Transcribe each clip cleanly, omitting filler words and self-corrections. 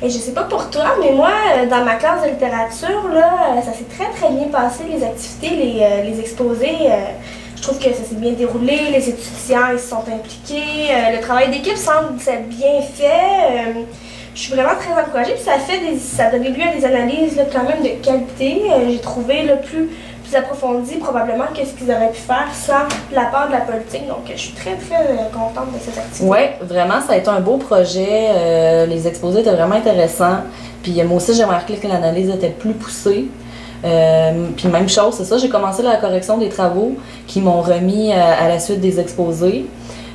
Et je sais pas pour toi, mais moi, dans ma classe de littérature, là, ça s'est très bien passé, les activités, les exposés. Je trouve que ça s'est bien déroulé, les étudiants ils se sont impliqués, le travail d'équipe semble s'être bien fait. Je suis vraiment très encouragée, puis ça a donné lieu à des analyses là, quand même de qualité. J'ai trouvé le plus approfondi probablement que ce qu'ils auraient pu faire sans l'apport de la politique. Donc, je suis très contente de cette activité. Oui, vraiment, ça a été un beau projet. Les exposés étaient vraiment intéressants. Puis moi aussi, j'ai remarqué que l'analyse était plus poussée. Puis même chose, c'est ça, j'ai commencé la correction des travaux qui m'ont remis à la suite des exposés.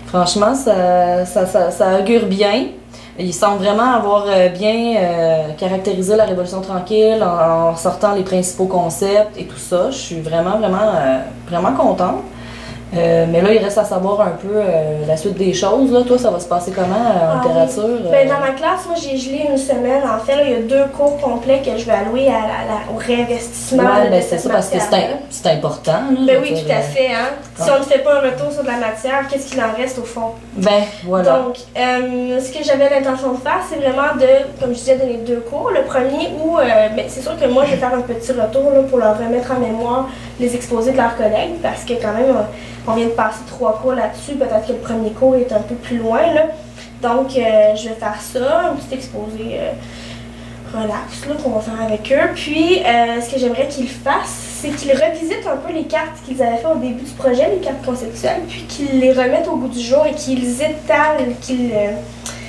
Franchement, ça augure bien. Ils semblent vraiment avoir bien caractérisé la Révolution tranquille en sortant les principaux concepts et tout ça. Je suis vraiment contente. Mais là, il reste à savoir un peu la suite des choses. Là. Toi, ça va se passer comment en littérature? Ben, dans ma classe, moi, j'ai gelé une semaine. En fait, là, il y a 2 cours complets que je vais allouer au réinvestissement de c'est cette ça, parce que c'est important. Là, ben oui, tout à fait. Hein? Si on ne fait pas un retour sur de la matière, qu'est-ce qu'il en reste au fond? Ben, voilà. Donc, ce que j'avais l'intention de faire, c'est vraiment de, comme je disais, donner 2 cours. Le premier où, ben, c'est sûr que moi, je vais faire un petit retour là, pour leur remettre en mémoire les exposés de leurs collègues, parce que quand même, on vient de passer 3 cours là-dessus. Peut-être que le premier cours est un peu plus loin, là. Donc, je vais faire ça, un petit exposé relax là, qu'on va faire avec eux. Puis, ce que j'aimerais qu'ils fassent, c'est qu'ils revisitent un peu les cartes qu'ils avaient fait au début du projet, les cartes conceptuelles, puis qu'ils les remettent au goût du jour et qu'ils étalent, qu'ils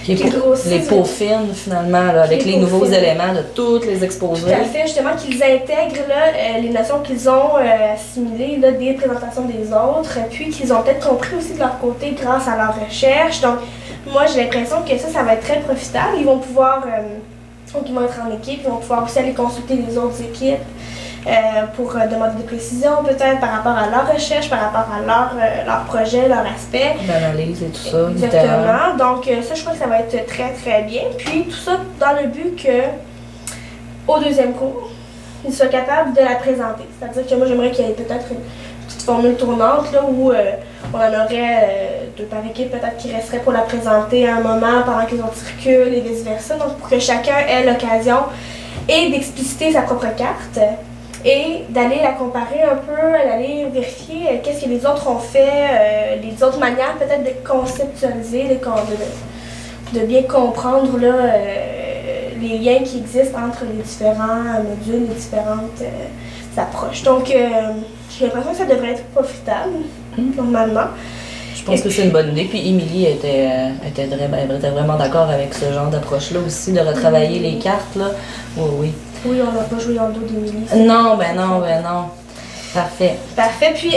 les peaufinent finalement, là, avec les nouveaux éléments de toutes les exposés. Tout à fait, justement, qu'ils intègrent là, les notions qu'ils ont assimilées là, des présentations des autres, puis qu'ils ont peut-être compris aussi de leur côté grâce à leur recherche. Donc, moi, j'ai l'impression que ça va être très profitable. Ils vont pouvoir, donc ils vont être en équipe, ils vont pouvoir aussi aller consulter les autres équipes pour demander des précisions peut-être par rapport à leur recherche, par rapport à leur projet, leur aspect. L'analyse et tout ça. Exactement. Donc ça, je crois que ça va être très bien. Puis tout ça dans le but que, au deuxième cours, ils soient capables de la présenter. C'est-à-dire que moi, j'aimerais qu'il y ait peut-être une petite formule tournante là, où on en aurait 2 par équipe peut-être qui resteraient pour la présenter à un moment pendant que les autres circulent et vice-versa. Donc pour que chacun ait l'occasion et d'expliciter sa propre carte et d'aller la comparer un peu, d'aller vérifier qu'est-ce que les autres ont fait, les autres manières peut-être de conceptualiser, de bien comprendre là, les liens qui existent entre les différents modules, les différentes approches. Donc, j'ai l'impression que ça devrait être profitable, normalement. Je pense que c'est une bonne idée. Puis Émilie était vraiment d'accord avec ce genre d'approche-là aussi, de retravailler les cartes. Là. Oui. Oui, on n'a pas joué dans le dos d'Émilie. Non. Parfait. Parfait. Puis,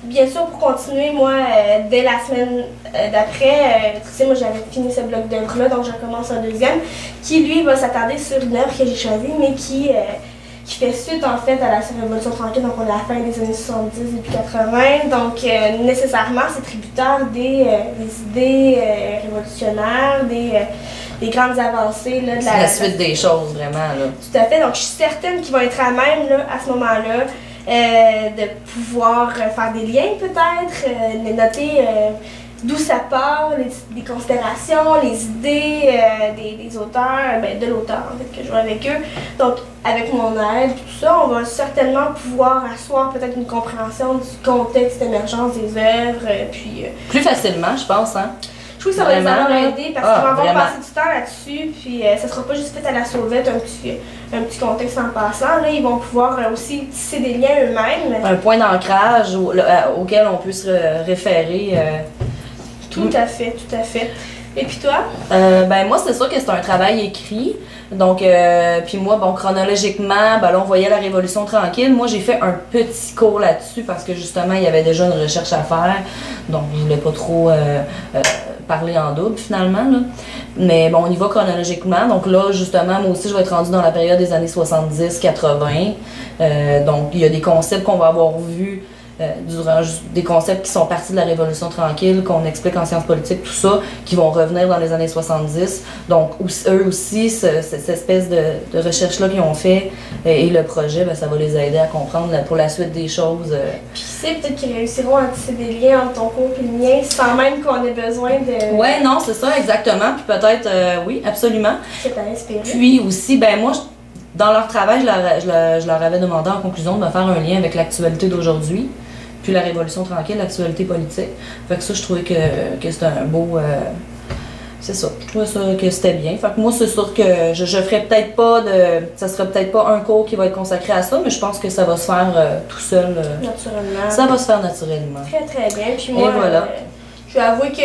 bien sûr, pour continuer, moi, dès la semaine d'après, tu sais, moi, j'avais fini ce bloc d'œuvres-là, donc je recommence un deuxième, qui, lui, va s'attarder sur une œuvre que j'ai choisie, mais qui fait suite, en fait, à la Révolution tranquille, donc on est à la fin des années 70 et puis 80, donc nécessairement, c'est tributaire des idées révolutionnaires, des grandes avancées là, de la suite des choses, vraiment. Là. Tout à fait. Donc, je suis certaine qu'ils vont être à même, là, à ce moment-là, de pouvoir faire des liens, peut-être, noter d'où ça part, des considérations, les idées des auteurs, de l'auteur, en fait, que je joue avec eux. Donc, avec mon aide, tout ça, on va certainement pouvoir asseoir peut-être une compréhension du contexte d'émergence des œuvres, puis... Plus facilement, je pense, hein? Je trouve que ça va les avoir aidés parce qu'ils vont avoir passé du temps là-dessus, puis ça sera pas juste fait à la sauvette, un petit contexte en passant. Là, ils vont pouvoir aussi tisser des liens eux-mêmes. Un point d'ancrage auquel on peut se référer. Tout à fait. Et puis toi? Ben moi, c'est sûr que c'est un travail écrit. Donc, puis moi, bon, chronologiquement, ben là, on voyait la Révolution tranquille. Moi, j'ai fait un petit cours là-dessus parce que justement, il y avait déjà une recherche à faire. Donc, je voulais pas trop parler en double finalement. Là. Mais bon, on y va chronologiquement. Donc là, justement, moi aussi, je vais être rendue dans la période des années 70-80. Donc, il y a des concepts qu'on va avoir vus durant des concepts qui sont partis de la Révolution tranquille, qu'on explique en sciences politiques, tout ça, qui vont revenir dans les années 70. Donc, eux aussi, cette espèce de recherche-là qu'ils ont fait et le projet, ben, ça va les aider à comprendre pour la suite des choses. Puis, peut-être qu'ils réussiront à tisser des liens entre ton cours et le mien sans même qu'on ait besoin de. Ouais, non, c'est ça, exactement. Puis peut-être, oui, absolument. Ça t'a inspiré. Puis aussi, ben moi, dans leur travail, je leur avais demandé en conclusion de me faire un lien avec l'actualité d'aujourd'hui, puis la Révolution tranquille, l'actualité politique. Fait que ça, je trouvais que c'était un beau... c'est ça, je trouvais ça que c'était bien. Fait que moi, c'est sûr que je ferais peut-être pas ça serait peut-être pas un cours qui va être consacré à ça, mais je pense que ça va se faire tout seul. Naturellement. Ça va se faire naturellement. Très, très bien. Puis moi, voilà. Je vais avouer que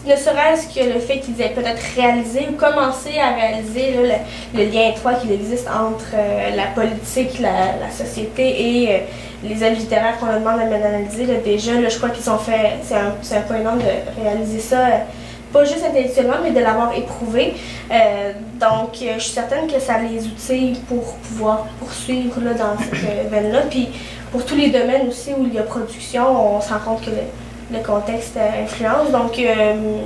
ne serait-ce que le fait qu'ils aient peut-être réalisé ou commencé à réaliser là, le lien étroit qu'il existe entre la politique, la société et les œuvres littéraires qu'on leur demande d'analyser, déjà, là, je crois qu'ils ont fait, c'est un point énorme de réaliser ça, pas juste intellectuellement, mais de l'avoir éprouvé. Donc, je suis certaine que ça les outille pour pouvoir poursuivre là, dans cette veine-là. Puis, pour tous les domaines aussi où il y a production, on se rend compte que le contexte influence. Donc,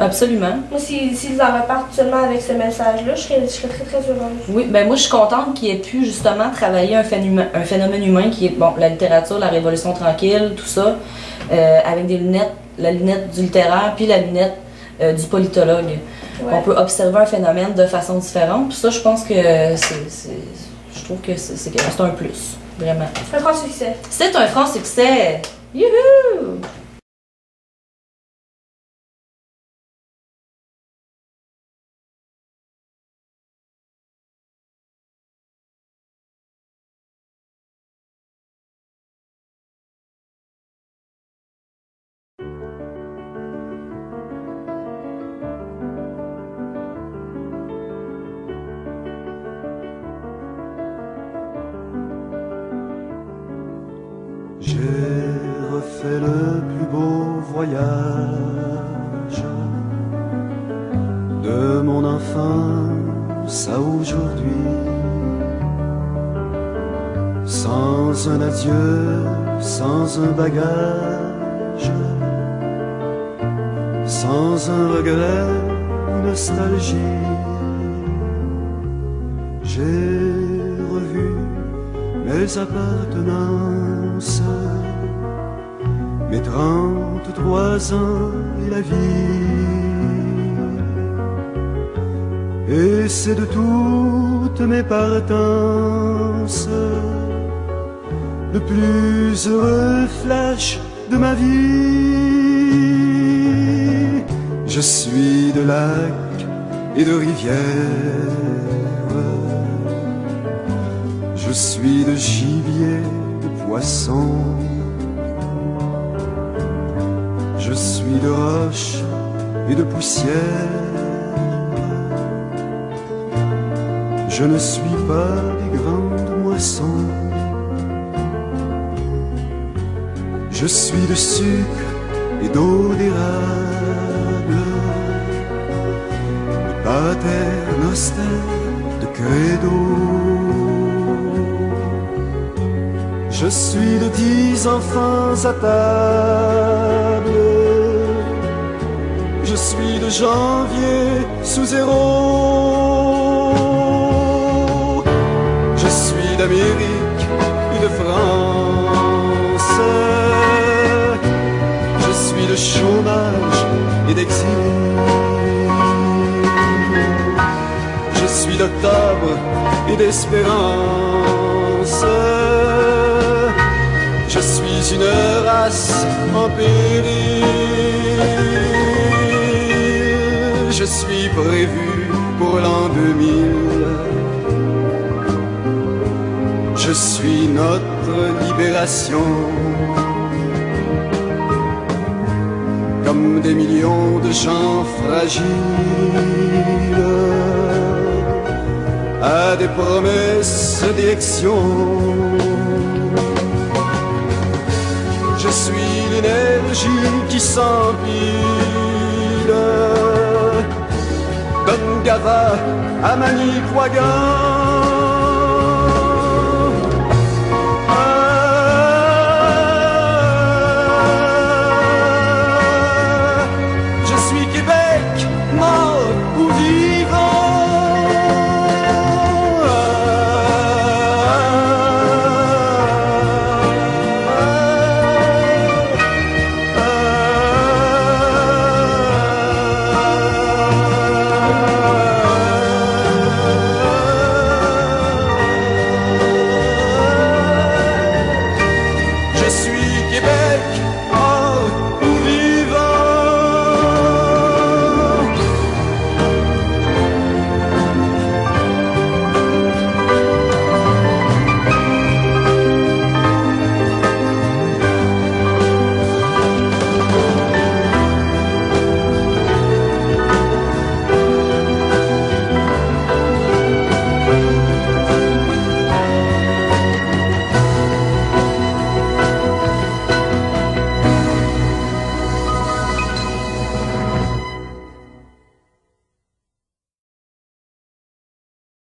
absolument. Moi, s'ils en repartent seulement avec ce message-là, je serais très, très heureuse. Oui, ben moi, je suis contente qu'ils aient pu justement travailler un phénomène humain qui est, bon, la littérature, la Révolution tranquille, tout ça, avec des lunettes, la lunette du littéraire, puis la lunette du politologue. Ouais. On peut observer un phénomène de façon différente. Puis ça, je pense que je trouve que c'est un plus, vraiment. C'est un franc succès. C'est un franc succès! Youhou! J'ai refait le plus beau voyage de mon enfance à aujourd'hui, sans un adieu, sans un bagage, sans un regret ou nostalgie. J'ai revu mes appartenances, mes 33 ans et la vie. Et c'est de toutes mes partances le plus heureux flash de ma vie. Je suis de lacs et de rivières, je suis de gibier, de poisson, je suis de roches et de poussière. Je ne suis pas des grandes moissons. Je suis de sucre et d'eau d'érable, de pater noster, de credo. Je suis de 10 enfants à table, je suis de janvier sous zéro. Je suis d'Amérique et de France, je suis de chômage et d'exil. Je suis d'octobre et d'espérance, je suis une race en péril. Je suis prévu pour l'an 2000. Je suis notre libération. Comme des millions de gens fragiles à des promesses d'élection. Je suis l'énergie qui s'empile, d'Ongava à Manicouagan.